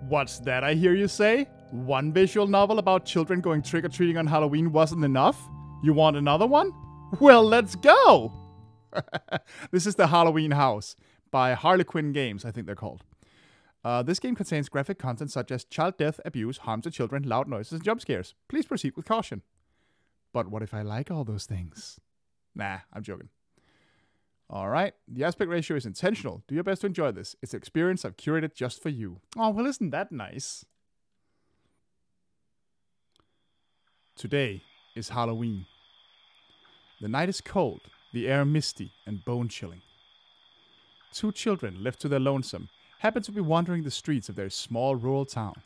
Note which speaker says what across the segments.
Speaker 1: What's that I hear you say? One visual novel about children going trick-or-treating on Halloween wasn't enough? You want another one? Well, let's go! This is The Halloween House by Harlequin Games, I think they're called. This game contains graphic content such as child death, abuse, harm to children, loud noises, and jump scares. Please proceed with caution. But what if I like all those things? Nah, I'm joking. Alright, the aspect ratio is intentional. Do your best to enjoy this. It's an experience I've curated just for you. Oh, well, isn't that nice? Today is Halloween. The night is cold, the air misty and bone-chilling. Two children, left to their lonesome, happen to be wandering the streets of their small rural town.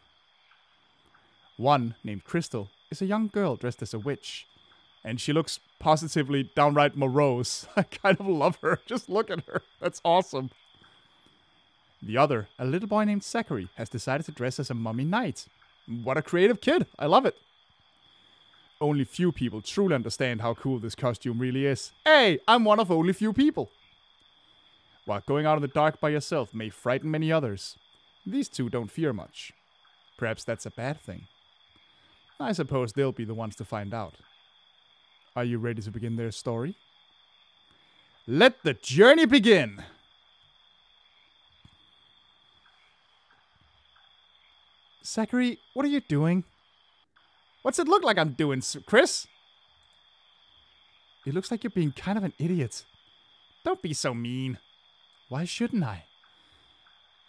Speaker 1: One, named Crystal, is a young girl dressed as a witch. And she looks positively downright morose. I kind of love her. Just look at her. That's awesome. The other, a little boy named Zachary, has decided to dress as a mummy knight. What a creative kid. I love it. Only few people truly understand how cool this costume really is. Hey, I'm one of only few people. While going out in the dark by yourself may frighten many others, these two don't fear much. Perhaps that's a bad thing. I suppose they'll be the ones to find out. Are you ready to begin their story? Let the journey begin! Zachary, what are you doing? What's it look like I'm doing, Chris? It looks like you're being kind of an idiot. Don't be so mean. Why shouldn't I?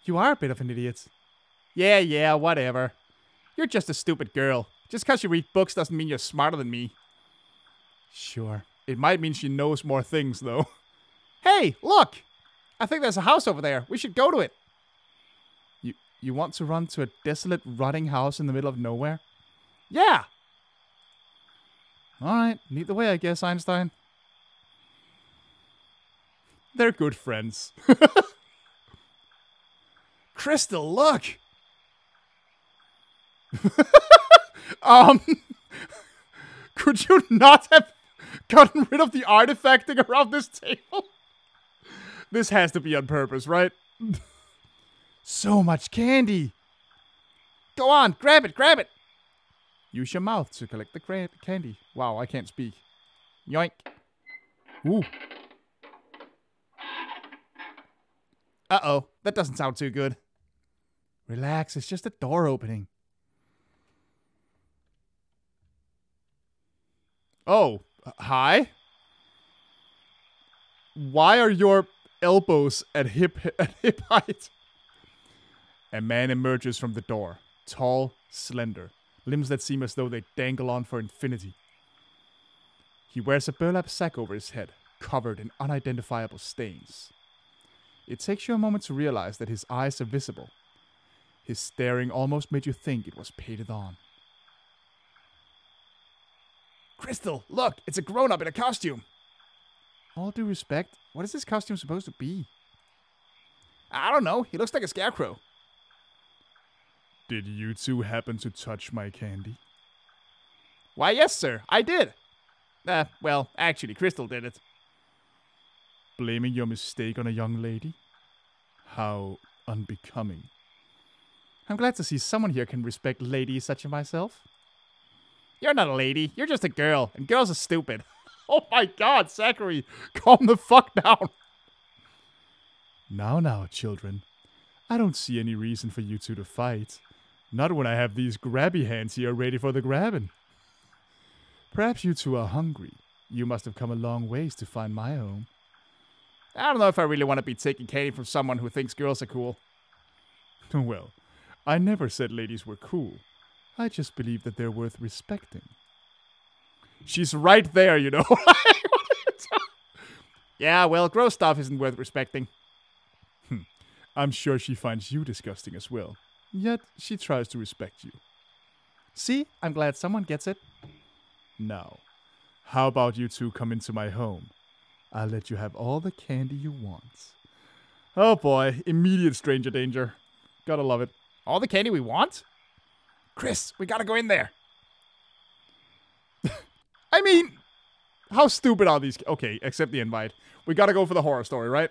Speaker 1: You are a bit of an idiot. Yeah, whatever. You're just a stupid girl. Just because you read books doesn't mean you're smarter than me. Sure. It might mean she knows more things, though. Hey, look! I think there's a house over there. We should go to it. You want to run to a desolate, rotting house in the middle of nowhere? Yeah! Alright, lead the way, I guess, Einstein. They're good friends. Crystal, look! Could you not have gotten rid of the artifacting around this table? This has to be on purpose, right? So much candy. Go on, grab it. Use your mouth to collect the candy. Wow, I can't speak. Yoink. Ooh. Uh-oh, that doesn't sound too good. Relax, it's just a door opening. Oh, hi? Why are your elbows at hip height? A man emerges from the door. Tall, slender. Limbs that seem as though they dangle on for infinity. He wears a burlap sack over his head, covered in unidentifiable stains. It takes you a moment to realize that his eyes are visible. His staring almost made you think it was painted on. Crystal, look! It's a grown-up in a costume! All due respect, what is this costume supposed to be? I don't know. He looks like a scarecrow. Did you two happen to touch my candy? Why, yes, sir. I did. Well, actually, Crystal did it. Blaming your mistake on a young lady? How unbecoming. I'm glad to see someone here can respect ladies such as myself. You're not a lady. You're just a girl, and girls are stupid. Oh my god, Zachary, calm the fuck down. Now, children. I don't see any reason for you two to fight. Not when I have these grabby hands here ready for the grabbing. Perhaps you two are hungry. You must have come a long ways to find my home. I don't know if I really want to be taking candy from someone who thinks girls are cool. Well, I never said ladies were cool. I just believe that they're worth respecting. She's right there, you know. Yeah, well, gross stuff isn't worth respecting. I'm sure she finds you disgusting as well. Yet, she tries to respect you. See? I'm glad someone gets it. Now, how about you two come into my home? I'll let you have all the candy you want. Oh boy, immediate stranger danger. Gotta love it. All the candy we want? Chris, we gotta go in there. I mean, how stupid are these? Okay, accept the invite. We gotta go for the horror story, right?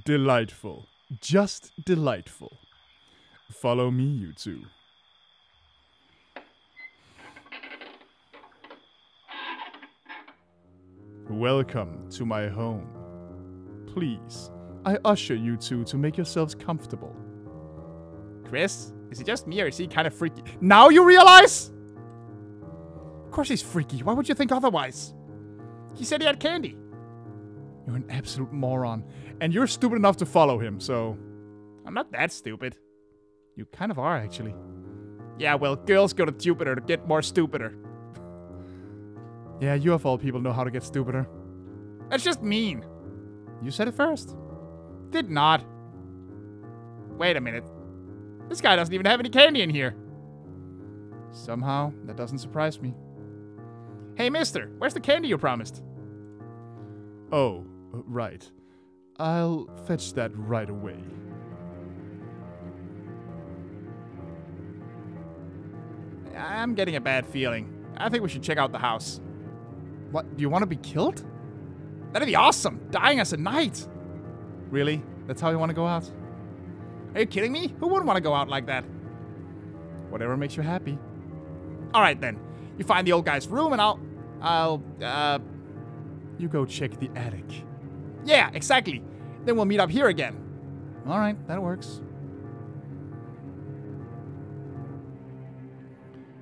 Speaker 1: Delightful. Just delightful. Follow me, you two. Welcome to my home. Please, I usher you two to make yourselves comfortable. Chris, is it just me or is he kind of freaky? Now you realize? Of course he's freaky. Why would you think otherwise? He said he had candy. You're an absolute moron. And you're stupid enough to follow him, so... I'm not that stupid. You kind of are, actually. Yeah, well, girls go to Jupiter to get more stupider. Yeah, you of all people know how to get stupider. That's just mean. You said it first. Did not. Wait a minute. This guy doesn't even have any candy in here. Somehow, that doesn't surprise me. Hey, mister, where's the candy you promised? Oh, right. I'll fetch that right away. I'm getting a bad feeling. I think we should check out the house. What? Do you want to be killed? That'd be awesome! Dying as a knight! Really? That's how you want to go out? Are you kidding me? Who wouldn't want to go out like that? Whatever makes you happy. Alright then. You find the old guy's room and I'll you go check the attic. Yeah, exactly. Then we'll meet up here again. Alright, that works.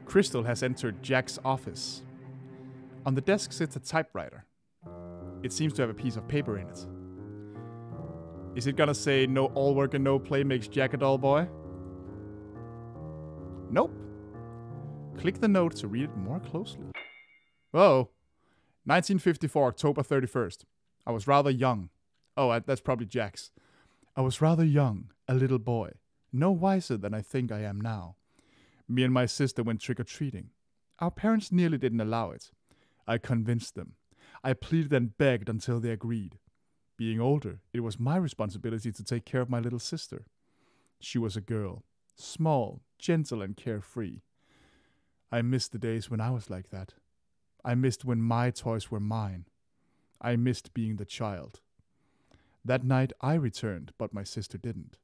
Speaker 1: Crystal has entered Jack's office. On the desk sits a typewriter. It seems to have a piece of paper in it. Is it gonna say no all work and no play makes Jack a dull boy? Nope. Click the note to read it more closely. Whoa. 1954, October 31st. I was rather young. Oh, that's probably Jack's. I was rather young, a little boy. No wiser than I think I am now. Me and my sister went trick-or-treating. Our parents nearly didn't allow it. I convinced them. I pleaded and begged until they agreed. Being older, it was my responsibility to take care of my little sister. She was a girl, small, gentle, and carefree. I missed the days when I was like that. I missed when my toys were mine. I missed being the child. That night I returned, but my sister didn't.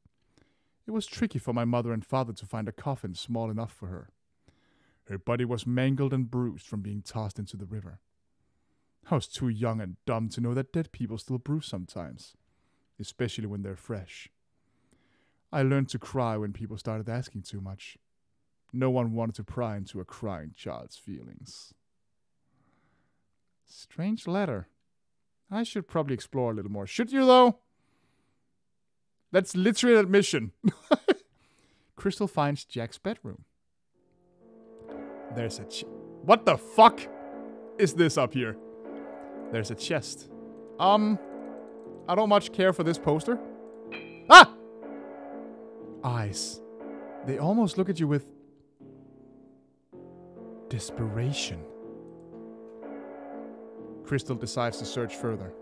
Speaker 1: It was tricky for my mother and father to find a coffin small enough for her. Her body was mangled and bruised from being tossed into the river. I was too young and dumb to know that dead people still bruise sometimes, especially when they're fresh. I learned to cry when people started asking too much. No one wanted to pry into a crying child's feelings. Strange letter. I should probably explore a little more. Should you, though? That's literally an admission. Crystal finds Jack's bedroom. There's a what the fuck is this up here? There's a chest. I don't much care for this poster. Ah! Eyes. They almost look at you with desperation. Crystal decides to search further.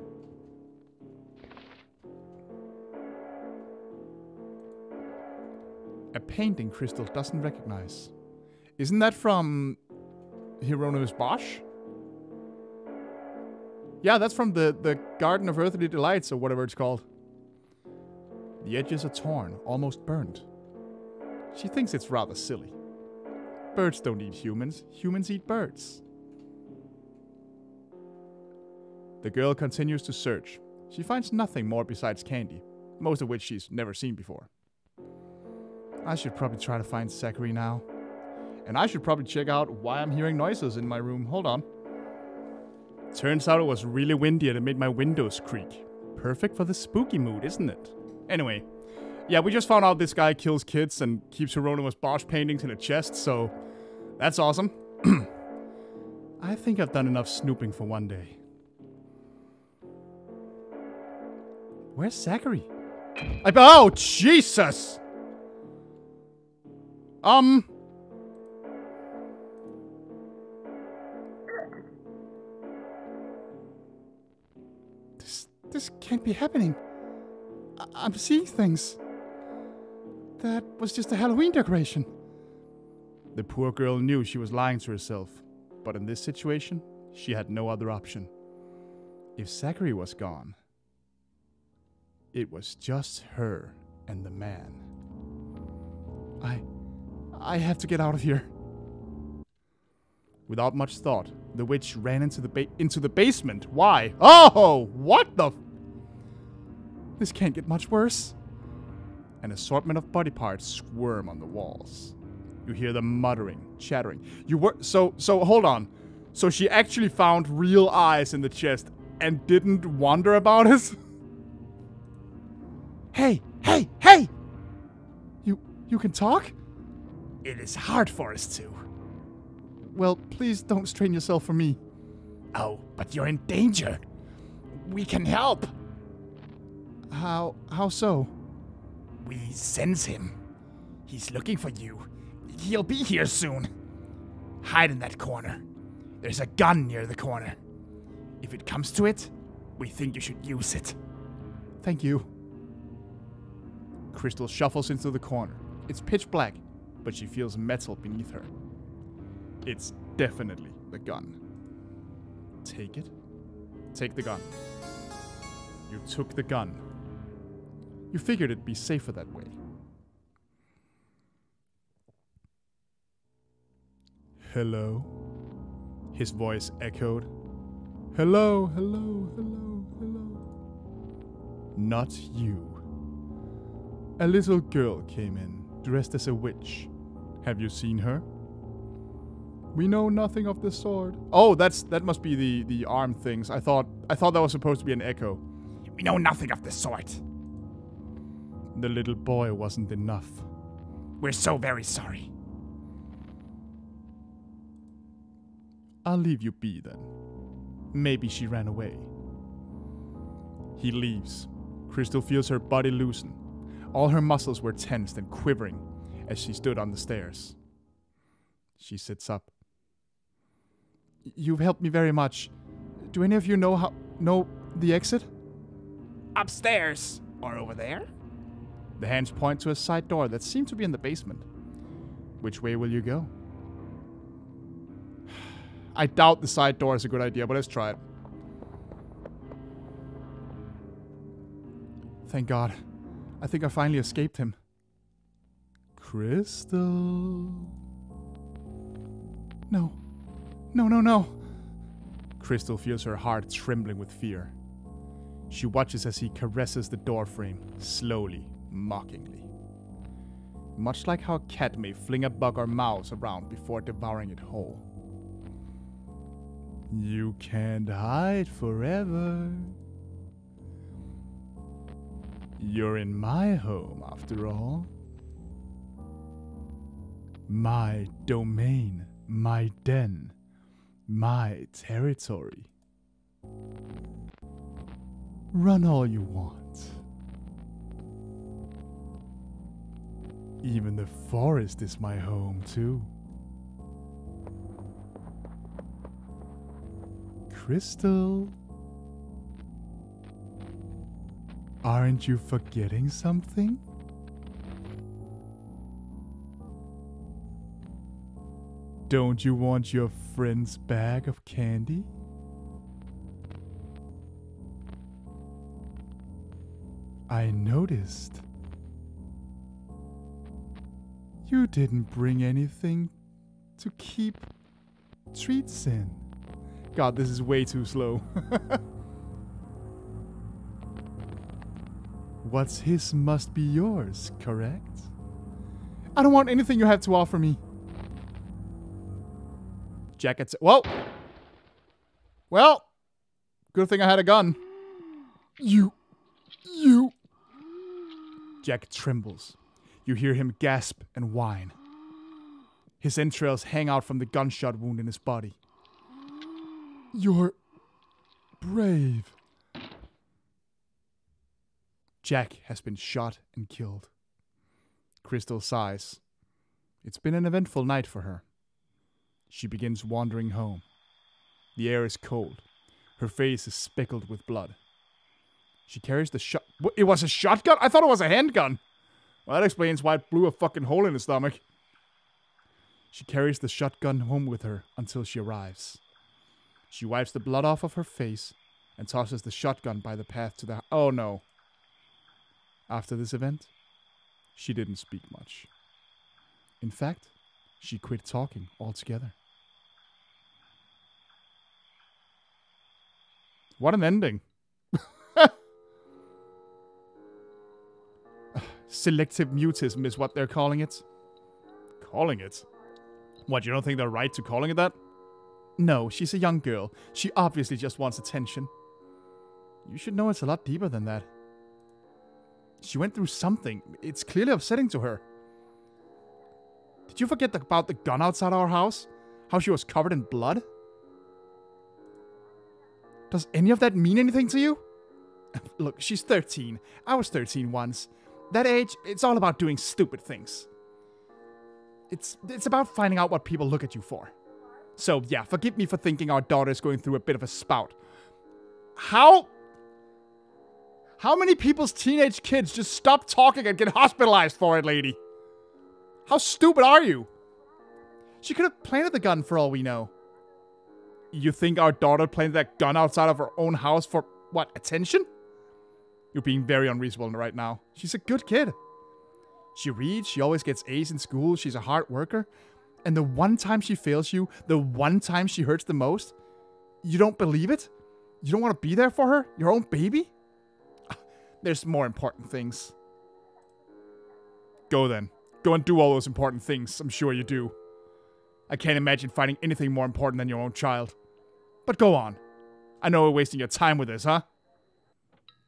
Speaker 1: A painting Crystal doesn't recognize. Isn't that from Hieronymus Bosch? Yeah, that's from the Garden of Earthly Delights, or whatever it's called. The edges are torn, almost burnt. She thinks it's rather silly. Birds don't eat humans. Humans eat birds. The girl continues to search. She finds nothing more besides candy, most of which she's never seen before. I should probably try to find Zachary now. And I should probably check out why I'm hearing noises in my room. Hold on. Turns out it was really windy and it made my windows creak. Perfect for the spooky mood, isn't it? Anyway, yeah, we just found out this guy kills kids and keeps Hieronymus Bosch paintings in a chest, so that's awesome. I think I've done enough snooping for one day. Where's Zachary? Oh, Jesus! This can't be happening. I'm seeing things. That was just a Halloween decoration. The poor girl knew she was lying to herself, but in this situation, she had no other option. If Zachary was gone, it was just her and the man. I have to get out of here. Without much thought, the witch ran into the basement. Why? Oh, what the? This can't get much worse. An assortment of body parts squirm on the walls. You hear them muttering, chattering. So hold on. So she actually found real eyes in the chest and didn't wonder about it? Hey! You can talk? It is hard for us to. Well, please don't strain yourself for me. Oh, but you're in danger. We can help. How so? We sense him. He's looking for you. He'll be here soon. Hide in that corner. There's a gun near the corner. If it comes to it, we think you should use it. Thank you. Crystal shuffles into the corner. It's pitch black, but she feels metal beneath her. It's definitely the gun. Take it. Take the gun. You took the gun. You figured it'd be safer that way. Hello? His voice echoed. Hello, hello, hello, hello. Not you. A little girl came in, dressed as a witch. Have you seen her? We know nothing of the sword. Oh, that must be the arm things. I thought that was supposed to be an echo. We know nothing of the sort. The little boy wasn't enough. We're so very sorry. I'll leave you be then. Maybe she ran away. He leaves. Crystal feels her body loosen. All her muscles were tensed and quivering as she stood on the stairs. She sits up. You've helped me very much. Do any of you know the exit? Upstairs. Or over there? The hands point to a side door that seemed to be in the basement. Which way will you go? I doubt the side door is a good idea, but let's try it. Thank God. I think I finally escaped him. Crystal. No. No. Crystal feels her heart trembling with fear. She watches as he caresses the doorframe, slowly, mockingly. Much like how a cat may fling a bug or mouse around before devouring it whole. You can't hide forever. You're in my home, after all. My domain, my den, my territory. Run all you want. Even the forest is my home, too. Crystal. Aren't you forgetting something? Don't you want your friend's bag of candy? I noticed. You didn't bring anything to keep treats in. God, this is way too slow. What's his must be yours, correct? I don't want anything you have to offer me. Jackets. Whoa! Well, good thing I had a gun. You. Jack trembles. You hear him gasp and whine. His entrails hang out from the gunshot wound in his body. You're brave. Jack has been shot and killed. Crystal sighs. It's been an eventful night for her. She begins wandering home. The air is cold. Her face is speckled with blood. She carries the shot. It was a shotgun? I thought it was a handgun. Well, that explains why it blew a fucking hole in his stomach. She carries the shotgun home with her until she arrives. She wipes the blood off of her face and tosses the shotgun by the path to the... Oh no. After this event, she didn't speak much. In fact, she quit talking altogether. What an ending. Selective mutism is what they're calling it. Calling it? What, you don't think they're right to calling it that? No, she's a young girl. She obviously just wants attention. You should know it's a lot deeper than that. She went through something. It's clearly upsetting to her. Did you forget about the gun outside our house? How she was covered in blood? Does any of that mean anything to you? Look, she's 13. I was 13 once. That age, it's all about doing stupid things. It's about finding out what people look at you for. So, yeah, forgive me for thinking our daughter is going through a bit of a spout. How many people's teenage kids just stop talking and get hospitalized for it, lady? How stupid are you? She could have planted the gun for all we know. You think our daughter planted that gun outside of her own house for, what, attention? You're being very unreasonable right now. She's a good kid. She reads, she always gets A's in school, she's a hard worker. And the one time she fails you, the one time she hurts the most, you don't believe it? You don't want to be there for her? Your own baby? There's more important things. Go then. Go and do all those important things. I'm sure you do. I can't imagine finding anything more important than your own child. But go on. I know we're wasting your time with this, huh?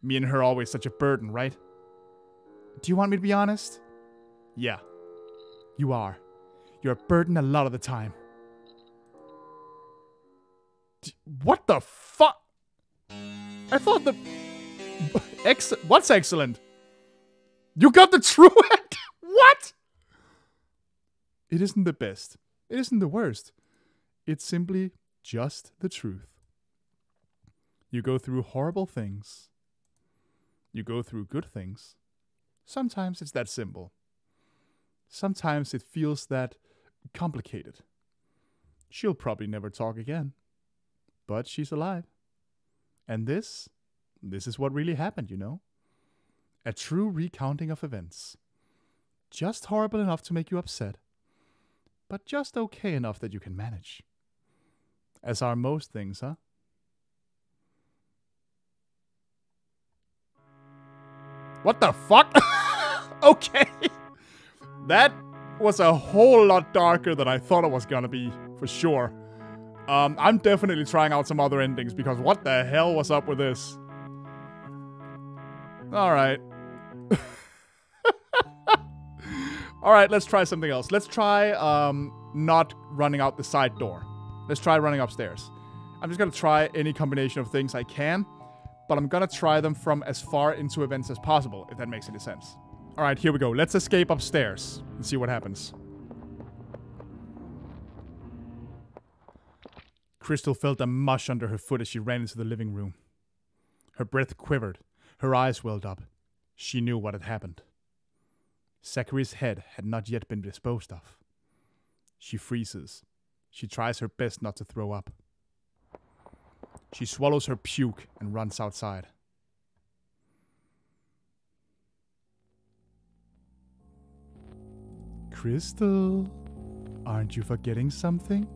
Speaker 1: Me and her always such a burden, right? Do you want me to be honest? Yeah. You are. You're a burden a lot of the time. What the fuck? I thought the... What's excellent? You got the true end? What? It isn't the best. It isn't the worst. It's simply just the truth. You go through horrible things. You go through good things. Sometimes it's that simple. Sometimes it feels that complicated. She'll probably never talk again. But she's alive. And this is what really happened, you know? A true recounting of events. Just horrible enough to make you upset. But just okay enough that you can manage. As are most things, huh? What the fuck? Okay. That was a whole lot darker than I thought it was gonna be, for sure. I'm definitely trying out some other endings, because what the hell was up with this? Alright. Alright, let's try something else. Let's try, not running out the side door. Let's try running upstairs. I'm just gonna try any combination of things I can, but I'm gonna try them from as far into events as possible, if that makes any sense. Alright, here we go. Let's escape upstairs and see what happens. Crystal felt a mush under her foot as she ran into the living room. Her breath quivered. Her eyes welled up. She knew what had happened. Zachary's head had not yet been disposed of. She freezes. She tries her best not to throw up. She swallows her puke and runs outside. Crystal, aren't you forgetting something?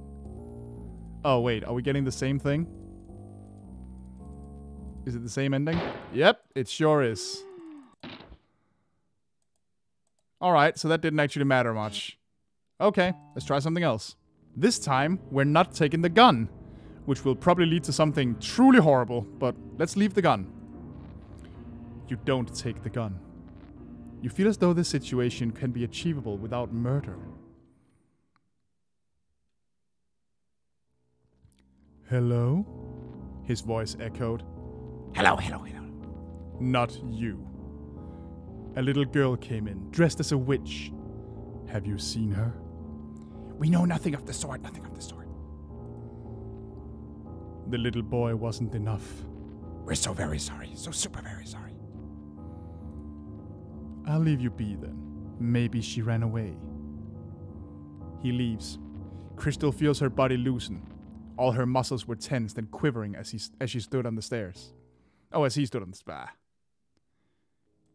Speaker 1: Oh, wait, are we getting the same thing? Is it the same ending? Yep, it sure is. Alright, so that didn't actually matter much. Okay, let's try something else. This time, we're not taking the gun, which will probably lead to something truly horrible, but let's leave the gun. You don't take the gun. You feel as though this situation can be achievable without murder. Hello? His voice echoed. Hello, hello, hello. Not you. A little girl came in, dressed as a witch. Have you seen her? We know nothing of the sort, nothing of the sort. The little boy wasn't enough. We're so very sorry, so super very sorry. I'll leave you be then. Maybe she ran away. He leaves. Crystal feels her body loosen. All her muscles were tensed and quivering as she stood on the stairs. Oh, as he stood on the stairs.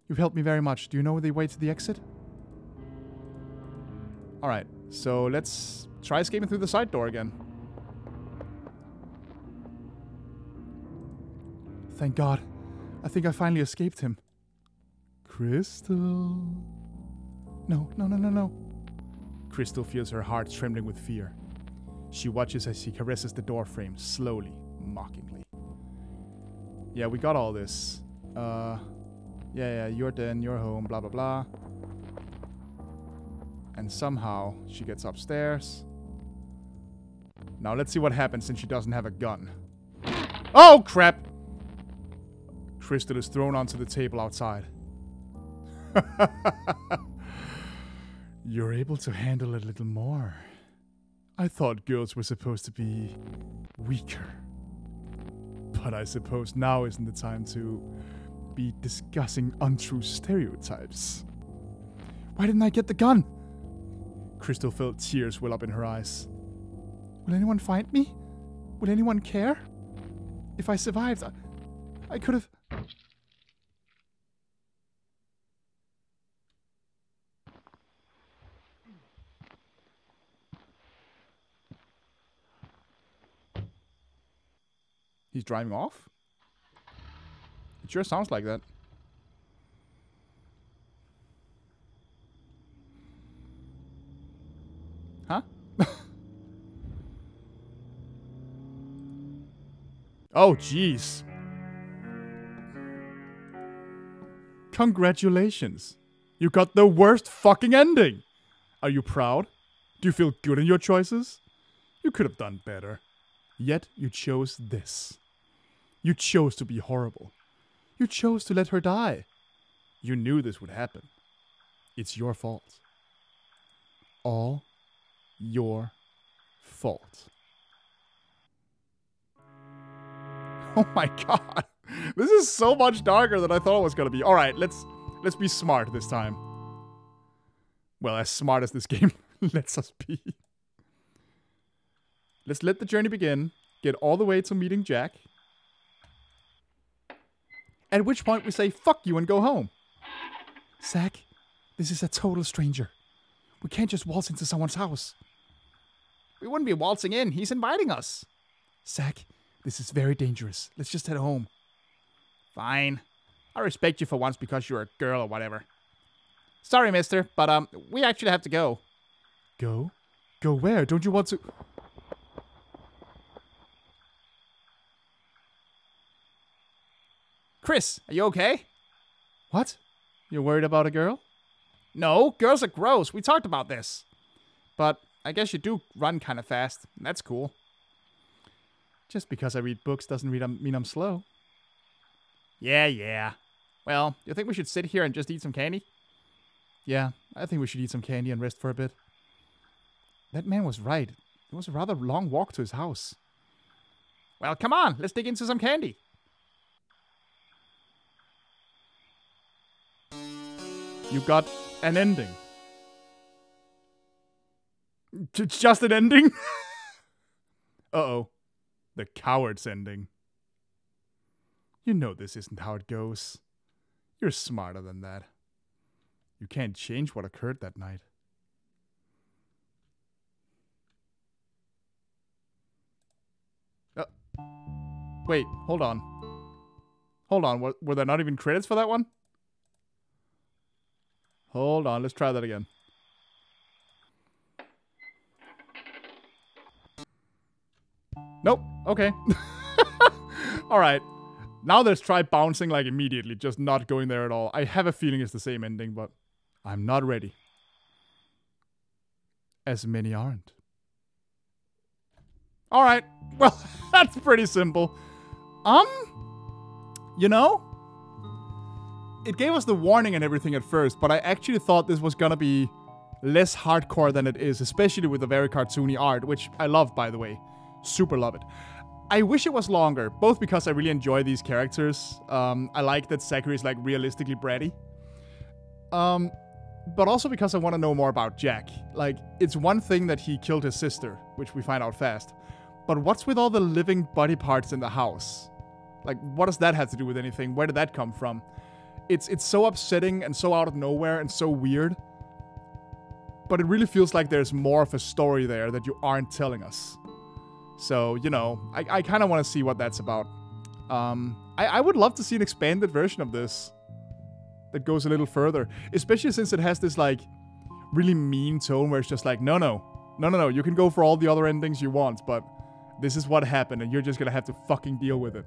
Speaker 1: You've helped me very much. Do you know the way to the exit? Alright, so let's try escaping through the side door again. Thank God. I think I finally escaped him. Crystal. No, no, no, no, no. Crystal feels her heart trembling with fear. She watches as he caresses the door frame, slowly, mockingly. Yeah, we got all this. Yeah, you're den, you're home, blah, blah, blah. And somehow, she gets upstairs. Now, let's see what happens since she doesn't have a gun. Oh, crap! Crystal is thrown onto the table outside. You're able to handle a little more. I thought girls were supposed to be weaker. But I suppose now isn't the time to be discussing untrue stereotypes. Why didn't I get the gun? Crystal felt tears well up in her eyes. Will anyone find me? Will anyone care? If I survived, I could have... He's driving off? It sure sounds like that. Huh? Oh, jeez. Congratulations. You got the worst fucking ending. Are you proud? Do you feel good in your choices? You could have done better. Yet you chose this. You chose to be horrible. You chose to let her die. You knew this would happen. It's your fault. All your fault. Oh my god. This is so much darker than I thought it was gonna be. Alright, let's be smart this time. Well, as smart as this game lets us be. Let's let the journey begin. Get all the way to meeting Jack. At which point we say, fuck you and go home. Zach, this is a total stranger. We can't just waltz into someone's house. We wouldn't be waltzing in. He's inviting us. Zach, this is very dangerous. Let's just head home. Fine. I respect you for once because you're a girl or whatever. Sorry, mister, but we actually have to go. Go? Go where? Don't you want to... Chris, are you okay? What? You're worried about a girl? No, girls are gross. We talked about this. But I guess you do run kind of fast. That's cool. Just because I read books doesn't mean I'm slow. Yeah. Well, you think we should sit here and just eat some candy? Yeah, I think we should eat some candy and rest for a bit. That man was right. It was a rather long walk to his house. Well, come on. Let's dig into some candy. You got an ending. It's just an ending? Uh-oh. The coward's ending. You know this isn't how it goes. You're smarter than that. You can't change what occurred that night. Wait, hold on. Hold on, were there not even credits for that one? Hold on, let's try that again. Nope, okay. Alright. Now let's try bouncing like immediately, just not going there at all. I have a feeling it's the same ending, but I'm not ready. As many aren't. Alright, well, that's pretty simple. You know? It gave us the warning and everything at first, but I actually thought this was gonna be less hardcore than it is, especially with the very cartoony art, which I love, by the way. Super love it. I wish it was longer, both because I really enjoy these characters. I like that Zachary is like realistically bratty. But also because I want to know more about Jack. Like, it's one thing that he killed his sister, which we find out fast. But what's with all the living body parts in the house? Like, what does that have to do with anything? Where did that come from? It's so upsetting and so out of nowhere and so weird. but it really feels like there's more of a story there that you aren't telling us. So, you know, I kind of want to see what that's about. I would love to see an expanded version of this that goes a little further, especially since it has this, like, really mean tone where it's just like, no, you can go for all the other endings you want, but this is what happened, and you're just gonna have to fucking deal with it.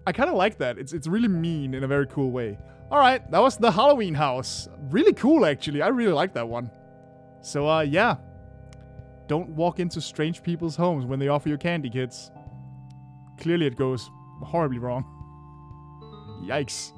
Speaker 1: I kind of like that. It's really mean in a very cool way. All right, that was the Halloween house. Really cool, actually. I really like that one. So, yeah. Don't walk into strange people's homes when they offer you candy, kids. Clearly it goes horribly wrong. Yikes.